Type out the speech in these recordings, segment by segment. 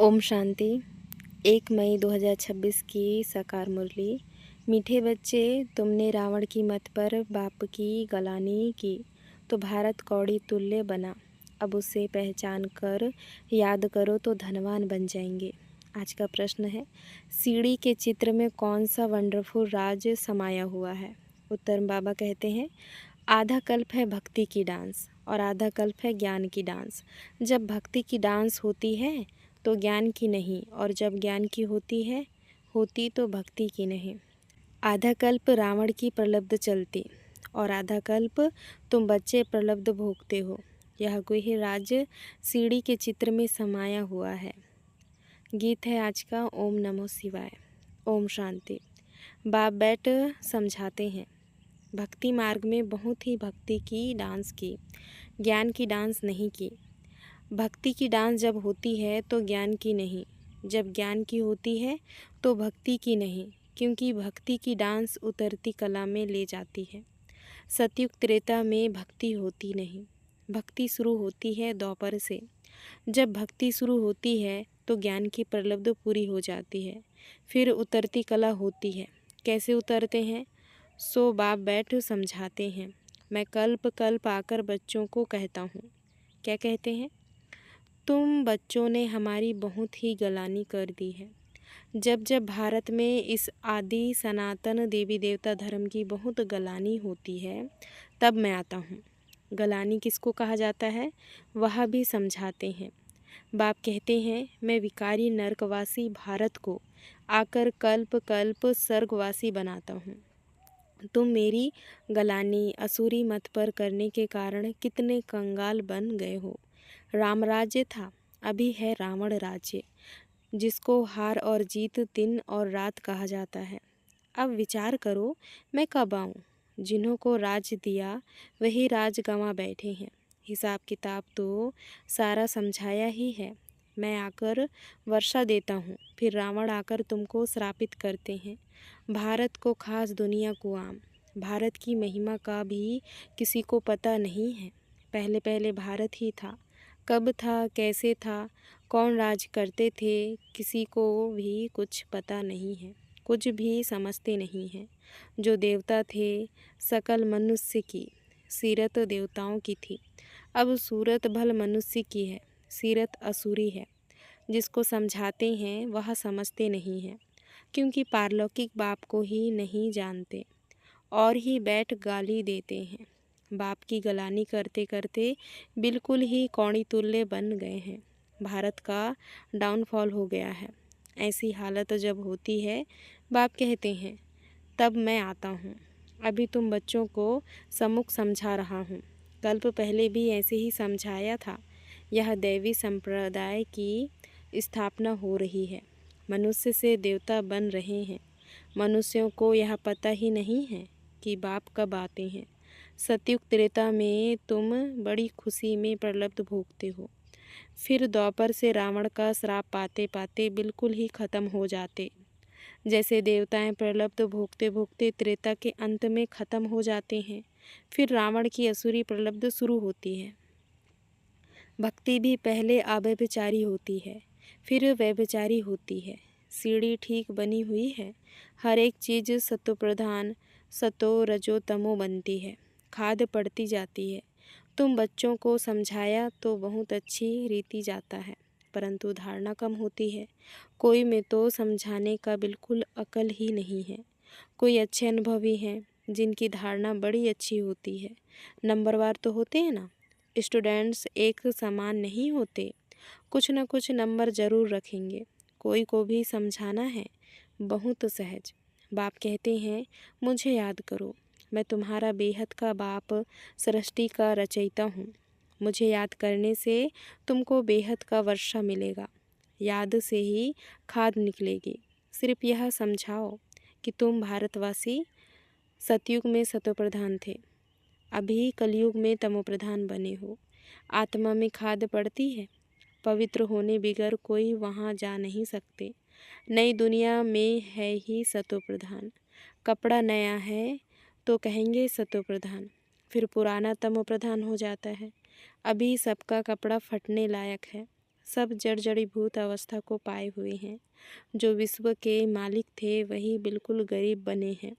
ओम शांति। 1 मई 2026 की साकार मुरली। मीठे बच्चे, तुमने रावण की मत पर बाप की गलानी की तो भारत कौड़ी तुल्य बना। अब उसे पहचान कर याद करो तो धनवान बन जाएंगे। आज का प्रश्न है, सीढ़ी के चित्र में कौन सा वंडरफुल राज समाया हुआ है? उत्तर बाबा कहते हैं, आधा कल्प है भक्ति की डांस और आधा कल्प है ज्ञान की डांस। जब भक्ति की डांस होती है तो ज्ञान की नहीं, और जब ज्ञान की होती तो भक्ति की नहीं। आधा कल्प रावण की प्रलब्ध चलती और आधा कल्प तुम बच्चे प्रलब्ध भोगते हो। यह गुह्य राज सीढ़ी के चित्र में समाया हुआ है। गीत है आज का, ओम नमो शिवाय। ओम शांति। बाप बैठ समझाते हैं, भक्ति मार्ग में बहुत ही भक्ति की डांस की, ज्ञान की डांस नहीं की। भक्ति की डांस जब होती है तो ज्ञान की नहीं, जब ज्ञान की होती है तो भक्ति की नहीं, क्योंकि भक्ति की डांस उतरती कला में ले जाती है। सतयुग त्रेता में भक्ति होती नहीं, भक्ति शुरू होती है द्वापर से। जब भक्ति शुरू होती है तो ज्ञान की प्रलब्ध पूरी हो जाती है, फिर उतरती कला होती है। कैसे उतरते हैं सो बाप बैठ समझाते हैं। मैं कल्प कल्प आकर बच्चों को कहता हूँ। क्या कहते हैं? तुम बच्चों ने हमारी बहुत ही गलानी कर दी है। जब जब भारत में इस आदि सनातन देवी देवता धर्म की बहुत गलानी होती है तब मैं आता हूँ। गलानी किसको कहा जाता है वह भी समझाते हैं। बाप कहते हैं, मैं विकारी नरकवासी भारत को आकर कल्प कल्प स्वर्गवासी बनाता हूँ। तुम मेरी गलानी असुरी मत पर करने के कारण कितने कंगाल बन गए हो। राम राज्य था, अभी है रावण राज्य, जिसको हार और जीत दिन और रात कहा जाता है। अब विचार करो, मैं कब आऊँ? जिन्हों को राज दिया वही राज गंवा बैठे हैं। हिसाब किताब तो सारा समझाया ही है। मैं आकर वर्षा देता हूँ, फिर रावण आकर तुमको श्रापित करते हैं। भारत को खास, दुनिया को आम। भारत की महिमा का भी किसी को पता नहीं है। पहले पहले भारत ही था। कब था, कैसे था, कौन राज करते थे, किसी को भी कुछ पता नहीं है, कुछ भी समझते नहीं हैं। जो देवता थे सकल मनुष्य की सीरत देवताओं की थी, अब सूरत भल मनुष्य की है, सीरत असुरी है। जिसको समझाते हैं वह समझते नहीं हैं, क्योंकि पारलौकिक बाप को ही नहीं जानते और ही बैठ गाली देते हैं। बाप की गलानी करते करते बिल्कुल ही कौड़ी तुल्य बन गए हैं। भारत का डाउनफॉल हो गया है। ऐसी हालत जब होती है, बाप कहते हैं, तब मैं आता हूँ। अभी तुम बच्चों को सम्मुख समझा रहा हूँ। कल्प पहले भी ऐसे ही समझाया था। यह दैवी संप्रदाय की स्थापना हो रही है। मनुष्य से देवता बन रहे हैं। मनुष्यों को यह पता ही नहीं है कि बाप कब आते हैं। सतयुग त्रेता में तुम बड़ी खुशी में प्रलब्ध भोगते हो, फिर द्वापर से रावण का श्राप पाते पाते बिल्कुल ही खत्म हो जाते। जैसे देवताएं प्रलब्ध भोगते भोगते त्रेता के अंत में खत्म हो जाते हैं, फिर रावण की असुरी प्रलब्ध शुरू होती है। भक्ति भी पहले अव्यभिचारी होती है, फिर व्यभिचारी होती है। सीढ़ी ठीक बनी हुई है। हर एक चीज़ सतो प्रधान, सतो रजो तमो बनती है, खाद पड़ती जाती है। तुम बच्चों को समझाया तो बहुत अच्छी रीति जाता है, परंतु धारणा कम होती है। कोई में तो समझाने का बिल्कुल अकल ही नहीं है। कोई अच्छे अनुभवी हैं जिनकी धारणा बड़ी अच्छी होती है। नंबरवार तो होते हैं ना। स्टूडेंट्स एक समान नहीं होते, कुछ न कुछ नंबर ज़रूर रखेंगे। कोई को भी समझाना है बहुत सहज। बाप कहते हैं, मुझे याद करो, मैं तुम्हारा बेहद का बाप, सृष्टि का रचयिता हूँ। मुझे याद करने से तुमको बेहद का वर्षा मिलेगा। याद से ही खाद निकलेगी। सिर्फ यह समझाओ कि तुम भारतवासी सतयुग में सतोप्रधान थे, अभी कलयुग में तमोप्रधान बने हो। आत्मा में खाद पड़ती है। पवित्र होने बिगर कोई वहाँ जा नहीं सकते। नई दुनिया में है ही सतोप्रधान। कपड़ा नया है तो कहेंगे सतोप्रधान, फिर पुराना तमोप्रधान हो जाता है। अभी सबका कपड़ा फटने लायक है। सब जड़ जड़ीभूत अवस्था को पाए हुए हैं। जो विश्व के मालिक थे वही बिल्कुल गरीब बने हैं,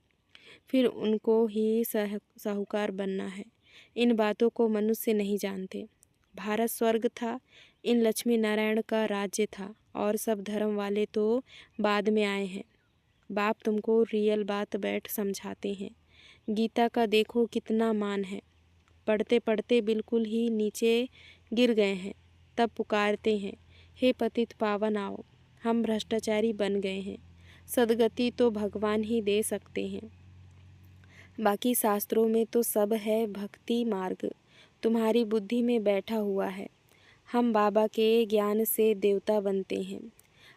फिर उनको ही साहूकार बनना है। इन बातों को मनुष्य नहीं जानते। भारत स्वर्ग था, इन लक्ष्मी नारायण का राज्य था, और सब धर्म वाले तो बाद में आए हैं। बाप तुमको रियल बात बैठ समझाते हैं। गीता का देखो कितना मान है। पढ़ते पढ़ते बिल्कुल ही नीचे गिर गए हैं, तब पुकारते हैं, हे पतित पावन आओ। हम भ्रष्टाचारी बन गए हैं। सदगति तो भगवान ही दे सकते हैं। बाकी शास्त्रों में तो सब है भक्ति मार्ग, तुम्हारी बुद्धि में बैठा हुआ है। हम बाबा के ज्ञान से देवता बनते हैं।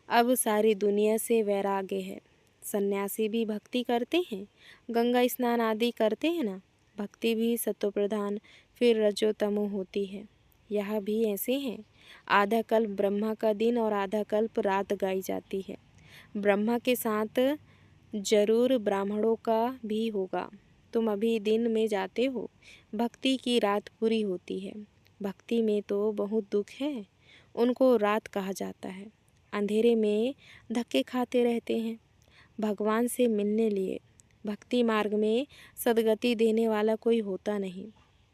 अब सारी दुनिया से वैराग्य है। सन्यासी भी भक्ति करते हैं, गंगा स्नान आदि करते हैं ना। भक्ति भी सत्व प्रधान फिर रजो तमो होती है। यह भी ऐसे हैं। आधा कल्प ब्रह्मा का दिन और आधा कल्प रात गाई जाती है। ब्रह्मा के साथ जरूर ब्राह्मणों का भी होगा। तुम अभी दिन में जाते हो, भक्ति की रात पूरी होती है। भक्ति में तो बहुत दुख है, उनको रात कहा जाता है। अंधेरे में धक्के खाते रहते हैं भगवान से मिलने लिए। भक्ति मार्ग में सदगति देने वाला कोई होता नहीं।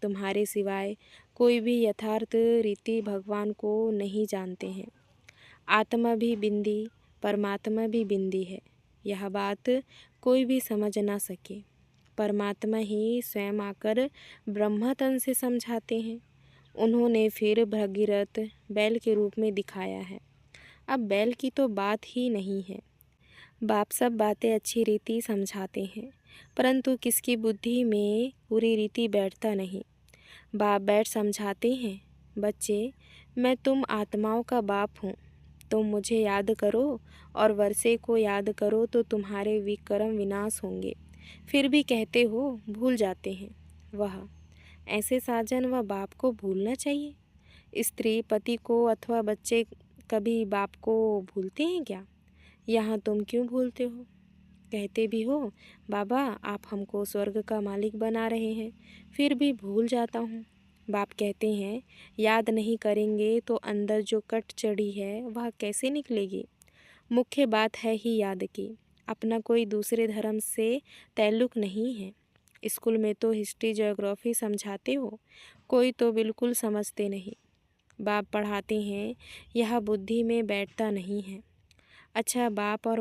तुम्हारे सिवाय कोई भी यथार्थ रीति भगवान को नहीं जानते हैं। आत्मा भी बिंदी, परमात्मा भी बिंदी है। यह बात कोई भी समझ ना सके। परमात्मा ही स्वयं आकर ब्रह्मा तन से समझाते हैं। उन्होंने फिर भगीरथ बैल के रूप में दिखाया है। अब बैल की तो बात ही नहीं है। बाप सब बातें अच्छी रीति समझाते हैं, परंतु किसकी बुद्धि में पूरी रीति बैठता नहीं। बाप बैठ समझाते हैं, बच्चे मैं तुम आत्माओं का बाप हूँ। तुम मुझे याद करो और वर्षे को याद करो तो तुम्हारे विक्रम विनाश होंगे। फिर भी कहते हो भूल जाते हैं। वह ऐसे साजन व बाप को भूलना चाहिए। स्त्री पति को अथवा बच्चे कभी बाप को भूलते हैं क्या? यहाँ तुम क्यों भूलते हो? कहते भी हो बाबा आप हमको स्वर्ग का मालिक बना रहे हैं, फिर भी भूल जाता हूँ। बाप कहते हैं याद नहीं करेंगे तो अंदर जो कट चढ़ी है वह कैसे निकलेगी। मुख्य बात है ही याद की। अपना कोई दूसरे धर्म से ताल्लुक नहीं है। स्कूल में तो हिस्ट्री ज्योग्राफी समझाते हो, कोई तो बिल्कुल समझते नहीं। बाप पढ़ाते हैं, यह बुद्धि में बैठता नहीं है। अच्छा बाप और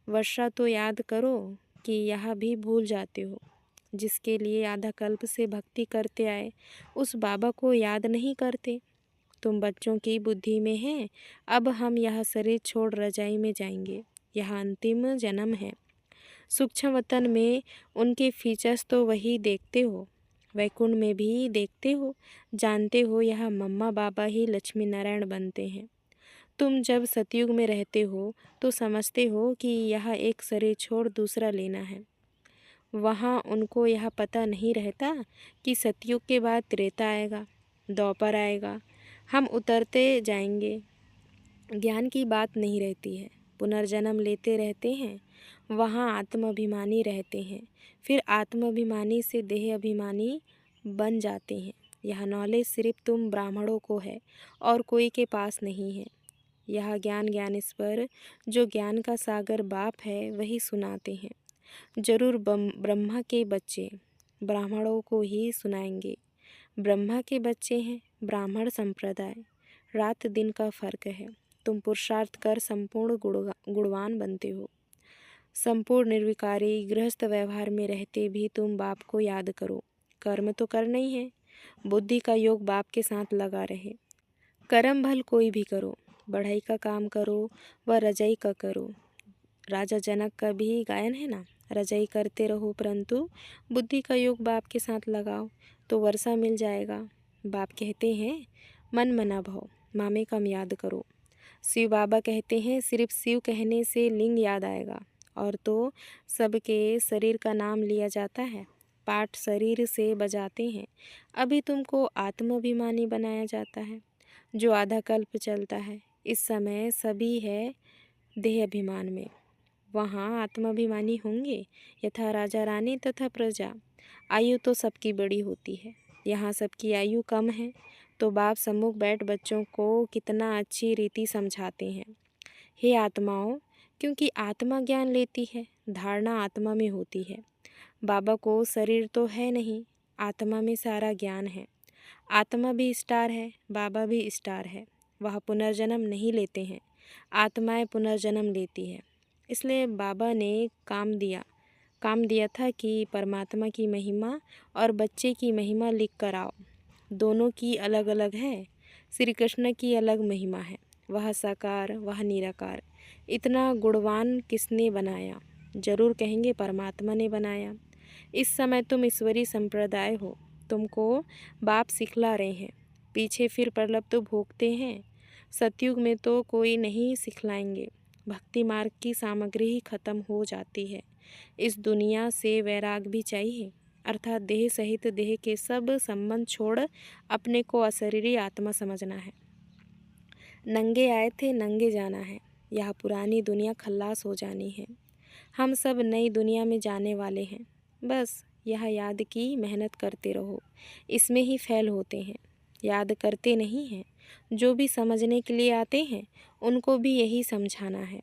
वर्षा तो याद करो कि यह भी भूल जाते हो। जिसके लिए आधा कल्प से भक्ति करते आए उस बाबा को याद नहीं करते। तुम बच्चों की बुद्धि में है, अब हम यह शरीर छोड़ रजाई में जाएंगे। यह अंतिम जन्म है। सूक्ष्म वतन में उनके फीचर्स तो वही देखते हो, वैकुंठ में भी देखते हो। जानते हो यह मम्मा बाबा ही लक्ष्मी नारायण बनते हैं। तुम जब सतयुग में रहते हो तो समझते हो कि यह एक शरीर छोड़ दूसरा लेना है। वहाँ उनको यह पता नहीं रहता कि सतयुग के बाद त्रेता आएगा, द्वापर आएगा, हम उतरते जाएंगे। ज्ञान की बात नहीं रहती है। पुनर्जन्म लेते रहते हैं, वहाँ आत्माभिमानी रहते हैं, फिर आत्माभिमानी से देह अभिमानी बन जाते हैं। यह नॉलेज सिर्फ तुम ब्राह्मणों को है और कोई के पास नहीं है। यह ज्ञान ज्ञानेश्वर जो ज्ञान का सागर बाप है वही सुनाते हैं। जरूर ब्रह्मा के बच्चे ब्राह्मणों को ही सुनाएंगे। ब्रह्मा के बच्चे हैं, ब्राह्मण संप्रदाय। रात दिन का फर्क है। तुम पुरुषार्थ कर संपूर्ण गुणवान बनते हो। संपूर्ण निर्विकारी गृहस्थ व्यवहार में रहते भी तुम बाप को याद करो। कर्म तो करना ही है। बुद्धि का योग बाप के साथ लगा रहे। कर्म भल कोई भी करो, बढ़ाई का काम करो व रजाई का करो। राजा जनक का भी गायन है ना, रजाई करते रहो परंतु बुद्धि का योग बाप के साथ लगाओ तो वर्षा मिल जाएगा। बाप कहते हैं मन मना भव, मामे कम याद करो। शिव बाबा कहते हैं सिर्फ शिव कहने से लिंग याद आएगा, और तो सबके शरीर का नाम लिया जाता है। पाठ शरीर से बजाते हैं। अभी तुमको आत्माभिमानी बनाया जाता है। जो आधा कल्प चलता है, इस समय सभी है देह अभिमान में। वहाँ आत्माभिमानी होंगे यथा राजा रानी तथा प्रजा। आयु तो सबकी बड़ी होती है, यहाँ सबकी आयु कम है। तो बाप सम्मुख बैठ बच्चों को कितना अच्छी रीति समझाते हैं। हे आत्माओं, क्योंकि आत्मा ज्ञान लेती है, धारणा आत्मा में होती है। बाबा को शरीर तो है नहीं, आत्मा में सारा ज्ञान है। आत्मा भी स्टार है, बाबा भी स्टार है। वह पुनर्जन्म नहीं लेते हैं, आत्माएं पुनर्जन्म लेती है। इसलिए बाबा ने काम दिया था कि परमात्मा की महिमा और बच्चे की महिमा लिख कर आओ। दोनों की अलग अलग है। श्री कृष्ण की अलग महिमा है, वह साकार वह निराकार। इतना गुणवान किसने बनाया? जरूर कहेंगे परमात्मा ने बनाया। इस समय तुम ईश्वरी संप्रदाय हो, तुमको बाप सिखला रहे हैं। पीछे फिर प्रलप तो भोगते हैं। सतयुग में तो कोई नहीं सिखलाएंगे। भक्ति मार्ग की सामग्री ही खत्म हो जाती है। इस दुनिया से वैराग भी चाहिए, अर्थात देह सहित देह के सब संबंध छोड़ अपने को अशरीरी आत्मा समझना है। नंगे आए थे, नंगे जाना है। यह पुरानी दुनिया खल्लास हो जानी है। हम सब नई दुनिया में जाने वाले हैं। बस यह याद की मेहनत करते रहो, इसमें ही फैल होते हैं। याद करते नहीं हैं। जो भी समझने के लिए आते हैं उनको भी यही समझाना है।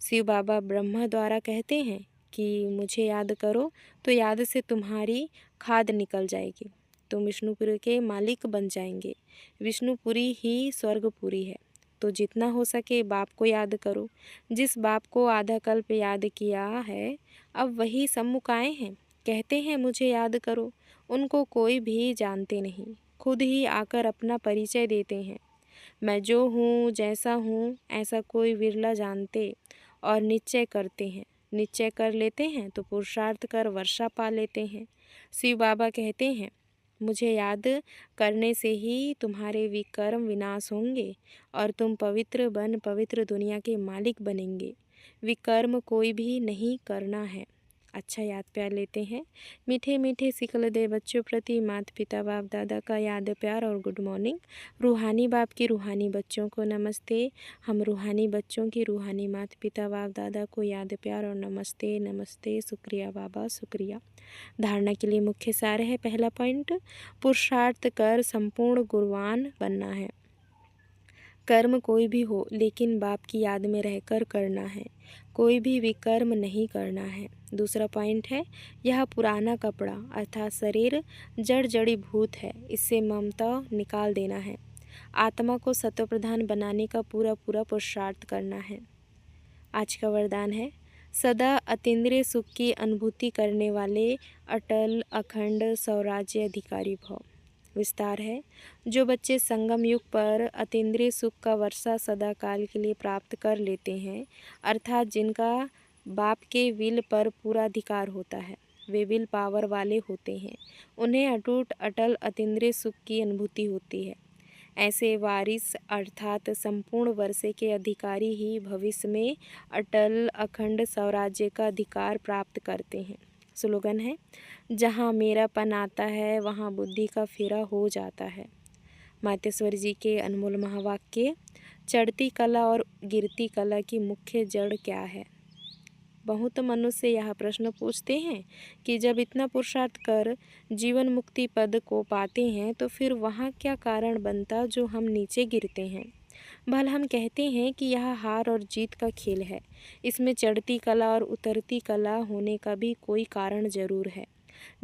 शिव बाबा ब्रह्मा द्वारा कहते हैं कि मुझे याद करो, तो याद से तुम्हारी खाद निकल जाएगी। तुम विष्णुपुरी के मालिक बन जाएंगे। विष्णुपुरी ही स्वर्गपुरी है। तो जितना हो सके बाप को याद करो। जिस बाप को आधा कल्प याद किया है, अब वही सम्मुख आए हैं, कहते हैं मुझे याद करो। उनको कोई भी जानते नहीं, खुद ही आकर अपना परिचय देते हैं। मैं जो हूँ, जैसा हूँ, ऐसा कोई विरला जानते और निश्चय करते हैं। निश्चय कर लेते हैं तो पुरुषार्थ कर वर्षा पा लेते हैं। शिव बाबा कहते हैं, मुझे याद करने से ही तुम्हारे विकर्म विनाश होंगे और तुम पवित्र बन पवित्र दुनिया के मालिक बनेंगे। विकर्म कोई भी नहीं करना है। अच्छा याद प्यार लेते हैं। मीठे मीठे सिखल दे बच्चों प्रति माता पिता बाप दादा का याद प्यार और गुड मॉर्निंग। रूहानी बाप की रूहानी बच्चों को नमस्ते। हम रूहानी बच्चों की रूहानी माता पिता बाप दादा को याद प्यार और नमस्ते नमस्ते। शुक्रिया बाबा, शुक्रिया। धारणा के लिए मुख्य सार है। पहला पॉइंट, पुरुषार्थ कर संपूर्ण गुणवान बनना है। कर्म कोई भी हो, लेकिन बाप की याद में रहकर करना है। कोई भी विकर्म नहीं करना है। दूसरा पॉइंट है, यह पुराना कपड़ा अर्थात शरीर जड़ जड़ी भूत है, इससे ममता निकाल देना है। आत्मा को सत्व प्रधान बनाने का पूरा पूरा पुरुषार्थ करना है। आज का वरदान है, सदा अतीन्द्रिय सुख की अनुभूति करने वाले अटल अखंड स्वराज्य अधिकारी भव। विस्तार है, जो बच्चे संगम युग पर अतीन्द्रिय सुख का वर्षा सदा काल के लिए प्राप्त कर लेते हैं, अर्थात जिनका बाप के विल पर पूरा अधिकार होता है, वे विल पावर वाले होते हैं। उन्हें अटूट अटल अतीन्द्रिय सुख की अनुभूति होती है। ऐसे वारिस अर्थात संपूर्ण वर्षे के अधिकारी ही भविष्य में अटल अखंड स्वराज्य का अधिकार प्राप्त करते हैं। स्लोगन है, जहाँ मेरापन आता है वहाँ बुद्धि का फेरा हो जाता है। मातेश्वर जी के अनमोल महावाक्य। चढ़ती कला और गिरती कला की मुख्य जड़ क्या है? बहुत मनुष्य यह प्रश्न पूछते हैं कि जब इतना पुरुषार्थ कर जीवन मुक्ति पद को पाते हैं तो फिर वहाँ क्या कारण बनता जो हम नीचे गिरते हैं। भला हम कहते हैं कि यह हार और जीत का खेल है। इसमें चढ़ती कला और उतरती कला होने का भी कोई कारण जरूर है,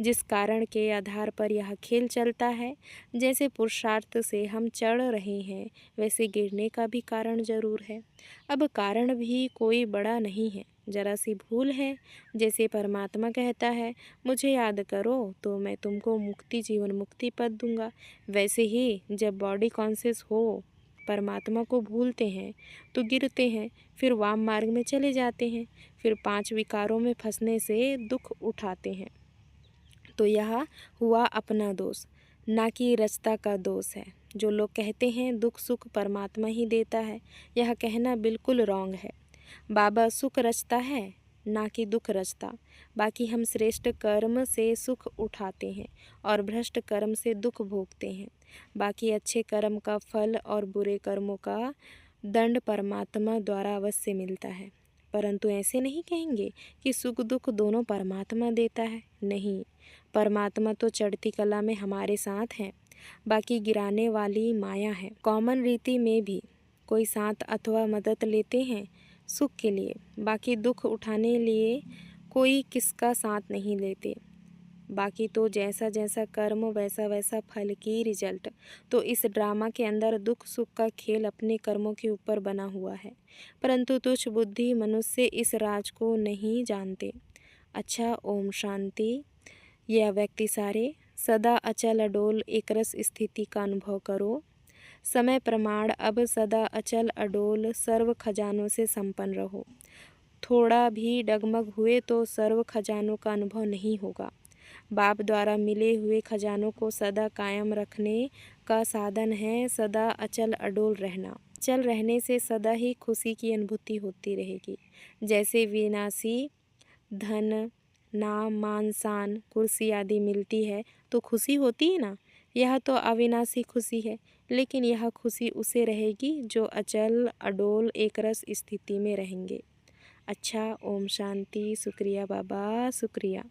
जिस कारण के आधार पर यह खेल चलता है। जैसे पुरुषार्थ से हम चढ़ रहे हैं, वैसे गिरने का भी कारण जरूर है। अब कारण भी कोई बड़ा नहीं है, जरा सी भूल है। जैसे परमात्मा कहता है, मुझे याद करो तो मैं तुमको मुक्ति जीवन मुक्ति पद दूंगा, वैसे ही जब बॉडी कॉन्शियस हो परमात्मा को भूलते हैं तो गिरते हैं, फिर वाम मार्ग में चले जाते हैं, फिर 5 विकारों में फंसने से दुख उठाते हैं। तो यह हुआ अपना दोष, ना कि रचता का दोष है। जो लोग कहते हैं दुख सुख परमात्मा ही देता है, यह कहना बिल्कुल रॉन्ग है। बाबा सुख रचता है, ना कि दुख रचता। बाकी हम श्रेष्ठ कर्म से सुख उठाते हैं और भ्रष्ट कर्म से दुख भोगते हैं। बाकी अच्छे कर्म का फल और बुरे कर्मों का दंड परमात्मा द्वारा अवश्य मिलता है। परंतु ऐसे नहीं कहेंगे कि सुख दुख दोनों परमात्मा देता है। नहीं, परमात्मा तो चढ़ती कला में हमारे साथ हैं। बाकी गिराने वाली माया है। कॉमन रीति में भी कोई साथ अथवा मदद लेते हैं सुख के लिए, बाकी दुख उठाने लिए कोई किसका साथ नहीं लेते। बाकी तो जैसा जैसा कर्म वैसा वैसा फल की रिजल्ट। तो इस ड्रामा के अंदर दुख सुख का खेल अपने कर्मों के ऊपर बना हुआ है, परंतु तुच्छ बुद्धि मनुष्य इस राज को नहीं जानते। अच्छा, ओम शांति। यह व्यक्ति सारे सदा अचल अडोल एकरस स्थिति का अनुभव करो। समय प्रमाण अब सदा अचल अडोल सर्व खजानों से संपन्न रहो। थोड़ा भी डगमग हुए तो सर्व खजानों का अनुभव नहीं होगा। बाप द्वारा मिले हुए खजानों को सदा कायम रखने का साधन है सदा अचल अडोल रहना। अचल रहने से सदा ही खुशी की अनुभूति होती रहेगी। जैसे विनाशी धन, नाम, मान, शान, कुर्सी आदि मिलती है तो खुशी होती है ना, यह तो अविनाशी खुशी है, लेकिन यह खुशी उसे रहेगी जो अचल अडोल एकरस स्थिति में रहेंगे। अच्छा, ओम शांति। शुक्रिया बाबा, शुक्रिया।